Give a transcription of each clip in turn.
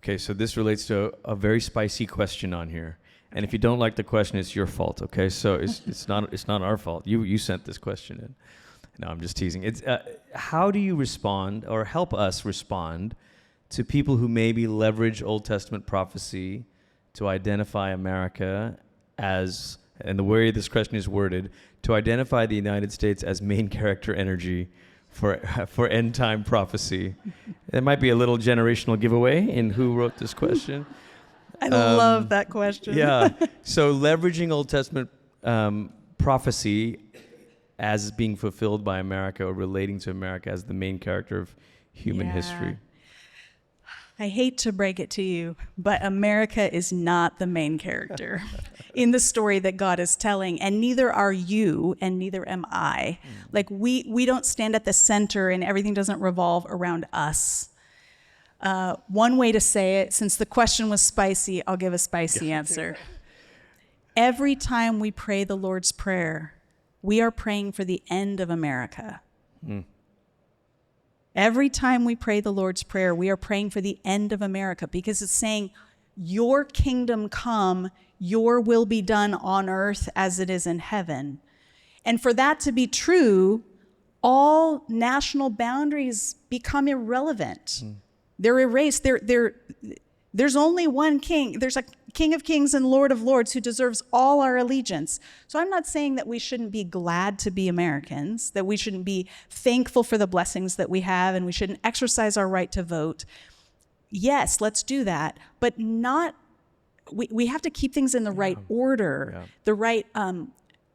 Okay, so this relates to a very spicy question on here. And if you don't like the question, it's your fault, okay? So it's not our fault. You sent this question in. No, I'm just teasing. It's how do you respond or help us respond to people who maybe leverage Old Testament prophecy to identify America as, and the way this question is worded, to identify the United States as main character energy for end time prophecy? There might be a little generational giveaway in who wrote this question. I love that question. Yeah. So leveraging Old Testament prophecy as being fulfilled by America or relating to America as the main character of human history. I hate to break it to you, but America is not the main character in the story that God is telling, and neither are you, and neither am I. Like we don't stand at the center, and everything doesn't revolve around us. One way to say it, since the question was spicy, I'll give a spicy answer. Every time we pray the Lord's Prayer, we are praying for the end of America. Every time we pray the Lord's Prayer, we are praying for the end of America, because it's saying, your kingdom come, your will be done on earth as it is in heaven. And for that to be true, all national boundaries become irrelevant. They're erased. There's only one king. There's a King of Kings and Lord of Lords who deserves all our allegiance. So I'm not saying that we shouldn't be glad to be Americans, that we shouldn't be thankful for the blessings that we have, and we shouldn't exercise our right to vote. Yes, let's do that, but not. We have to keep things in the right order, the right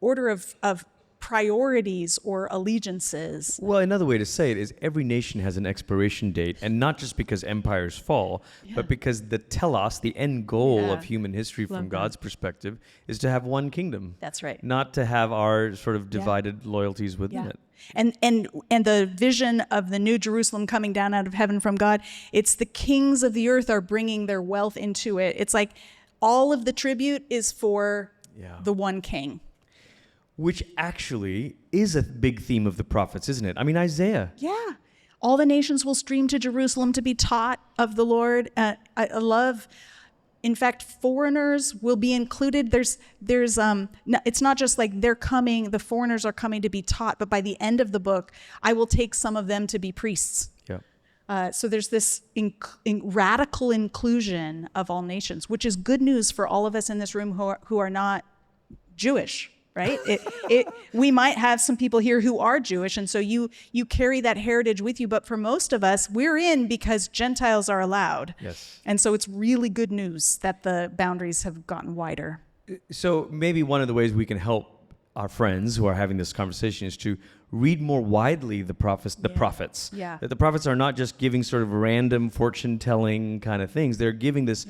order of priorities or allegiances. Well, another way to say it is every nation has an expiration date, and not just because empires fall, but because the telos, the end goal of human history from God's perspective, is to have one kingdom. That's right. Not to have our sort of divided loyalties within it. And the vision of the New Jerusalem coming down out of heaven from God, it's the kings of the earth are bringing their wealth into it. It's like all of the tribute is for the one king. Which actually is a big theme of the prophets, isn't it? I mean, Isaiah. Yeah. All the nations will stream to Jerusalem to be taught of the Lord. I love, in fact, foreigners will be included. It's not just like they're coming, the foreigners are coming to be taught, but by the end of the book, I will take some of them to be priests. Yeah. So there's this radical inclusion of all nations, which is good news for all of us in this room who are not Jewish. Right? We might have some people here who are Jewish, and so you carry that heritage with you. But for most of us, we're in because Gentiles are allowed. Yes. And so it's really good news that the boundaries have gotten wider. So maybe one of the ways we can help our friends who are having this conversation is to read more widely the prophets. Yeah. That the prophets are not just giving sort of random fortune-telling kind of things. They're giving this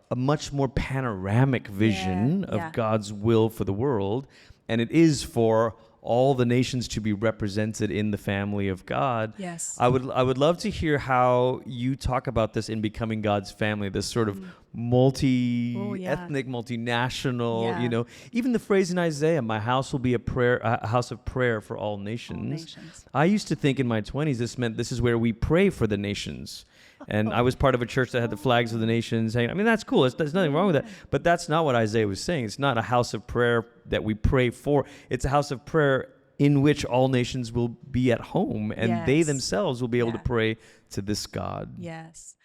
a much more panoramic vision of God's will for the world, and it is for all the nations to be represented in the family of God. Yes. I would love to hear how you talk about this in Becoming God's Family, this sort of multi-ethnic, multinational, you know, even the phrase in Isaiah, my house will be a house of prayer for all nations. I used to think in my 20s this meant this is where we pray for the nations. And I was part of a church that had the flags of the nations hanging. I mean, that's cool. There's nothing wrong with that. But that's not what Isaiah was saying. It's not a house of prayer that we pray for. It's a house of prayer in which all nations will be at home, and they themselves will be able to pray to this God. Yes.